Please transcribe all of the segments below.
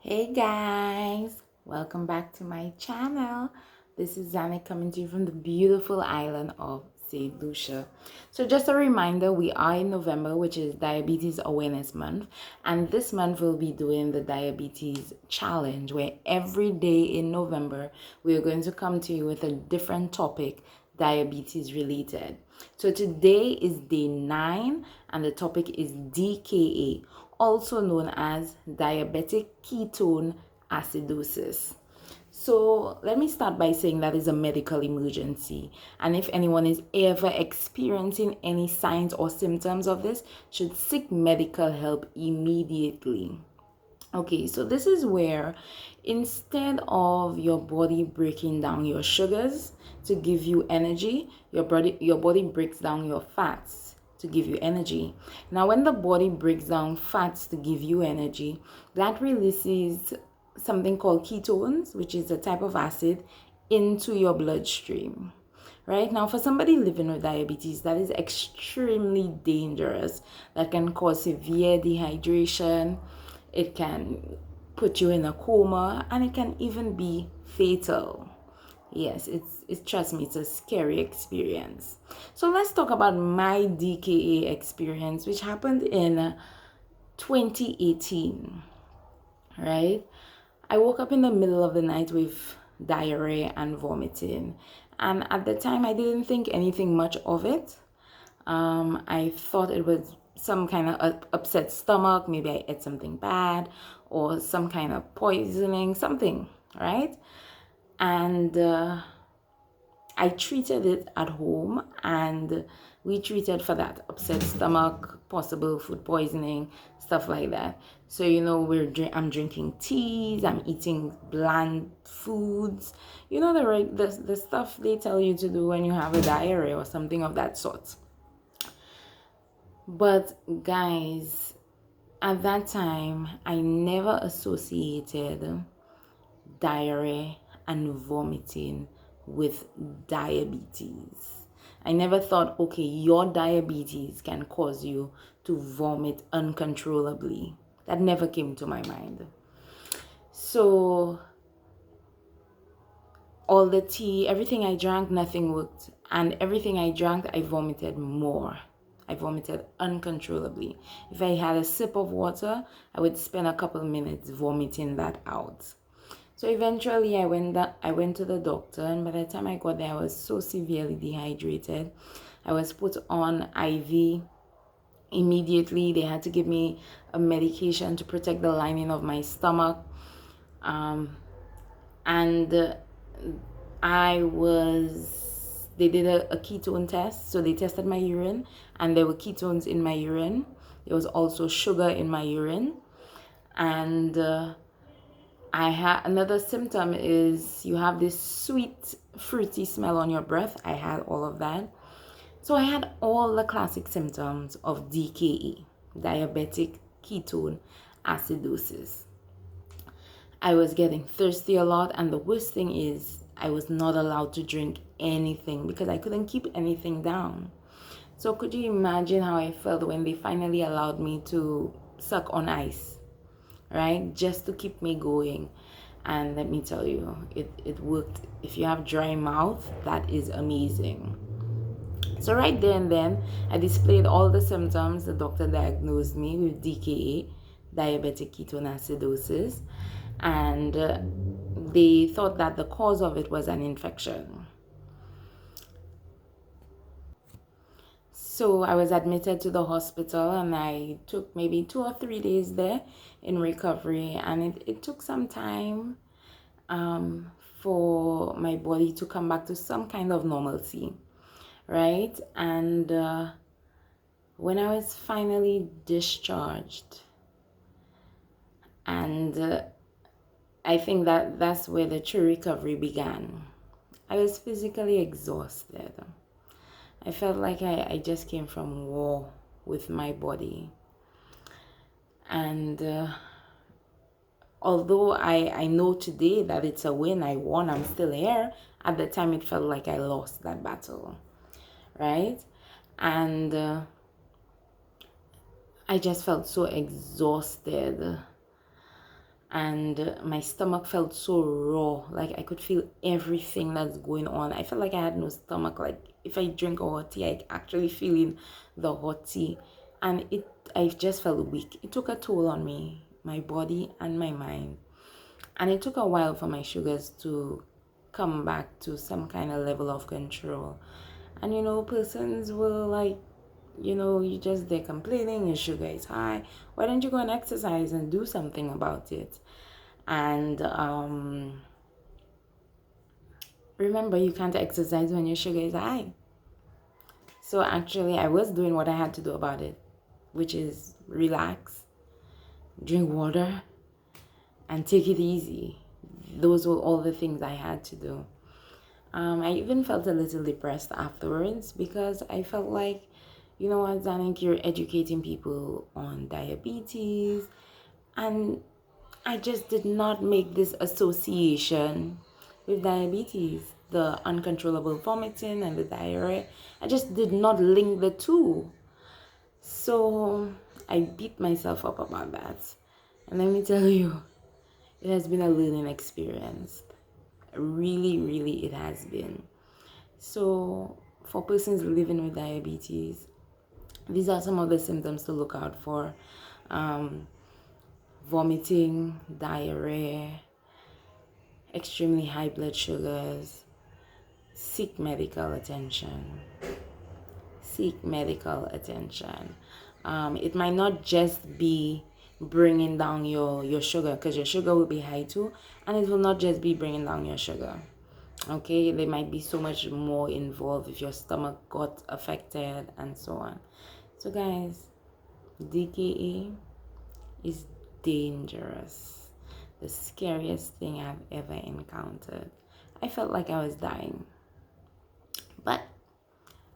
Hey guys, welcome back to my channel. This is Zanik coming to you from the beautiful island of St. Lucia. So just a reminder, we are in November, which is Diabetes Awareness Month, and this month we'll be doing the Diabetes Challenge, where every day in November we are going to come to you with a different topic diabetes related. So today is day 9 and the topic is DKA, also known as diabetic ketone acidosis. So let me start by saying that is a medical emergency, and if anyone is ever experiencing any signs or symptoms of this, should seek medical help immediately. Okay, so this is where instead of your body breaking down your sugars to give you energy, your body breaks down your fats to give you energy. Now, when the body breaks down fats to give you energy, that releases something called ketones, which is a type of acid, into your bloodstream. Right now, for somebody living with diabetes, that is extremely dangerous. That can cause severe dehydration, it can put you in a coma, and it can even be fatal. Yes, it's trust me, it's a scary experience. So let's talk about my DKA experience, which happened in 2018. Right? I woke up in the middle of the night with diarrhea and vomiting. And at the time, I didn't think anything much of it. I thought it was some kind of upset stomach. Maybe I ate something bad or some kind of poisoning, something, right? And I treated it at home, and we treated for that upset stomach, possible food poisoning, stuff like that. So I'm drinking teas, I'm eating bland foods. The stuff they tell you to do when you have a diarrhea or something of that sort. But guys, at that time, I never associated diarrhea and vomiting with diabetes. I never thought, okay, your diabetes can cause you to vomit uncontrollably. That never came to my mind. So all the tea, everything I drank, nothing worked. And everything I drank, I vomited more. I vomited uncontrollably. If I had a sip of water, I would spend a couple of minutes vomiting that out. So eventually I went to the doctor, and by the time I got there, I was so severely dehydrated. I was put on IV immediately. They had to give me a medication to protect the lining of my stomach. And they did a ketone test. So they tested my urine, and there were ketones in my urine. There was also sugar in my urine. And I had another symptom is you have this sweet, fruity smell on your breath. I had all of that. So I had all the classic symptoms of DKA, diabetic ketone acidosis. I was getting thirsty a lot, and the worst thing is I was not allowed to drink anything because I couldn't keep anything down. So could you imagine how I felt when they finally allowed me to suck on ice, right? Just to keep me going. And let me tell you, it worked. If you have dry mouth, that is amazing. So right there and then, I displayed all the symptoms. The doctor diagnosed me with DKA, diabetic ketone acidosis, and they thought that the cause of it was an infection. So I was admitted to the hospital, and I took maybe 2 or 3 days there in recovery, and it took some time for my body to come back to some kind of normalcy, right? And when I was finally discharged, and I think that's where the true recovery began. I was physically exhausted. I felt like I just came from war with my body. And although I know today that it's a win, I won, I'm still here, at the time it felt like I lost that battle, right? And I just felt so exhausted. and my stomach felt so raw. Like I could feel everything that's going on. I felt like I had no stomach. Like if I drink a hot tea, I actually feeling the hot tea, and I just felt weak. It took a toll on me, my body and my mind, and it took a while for my sugars to come back to some kind of level of control. And persons will like, you just they're complaining your sugar is high. Why don't you go and exercise and do something about it? And remember, you can't exercise when your sugar is high. So actually, I was doing what I had to do about it, which is relax, drink water, and take it easy. Those were all the things I had to do. I even felt a little depressed afterwards because I felt like, you know what, Zanik, you're educating people on diabetes, and I just did not make this association with diabetes, the uncontrollable vomiting and the diarrhea. I just did not link the two. So I beat myself up about that. And let me tell you, it has been a learning experience. Really, really, it has been. So for persons living with diabetes, these are some of the symptoms to look out for. Vomiting, diarrhea, extremely high blood sugars. Seek medical attention. Seek medical attention. It might not just be bringing down your sugar, because your sugar will be high too, and it will not just be bringing down your sugar. Okay, there might be so much more involved if your stomach got affected and so on. So guys, DKA is dangerous. The scariest thing I've ever encountered. I felt like I was dying, but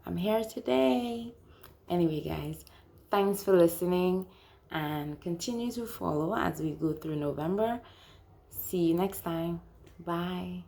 I'm here today. Anyway, guys, thanks for listening, and continue to follow as we go through November. See you next time. Bye.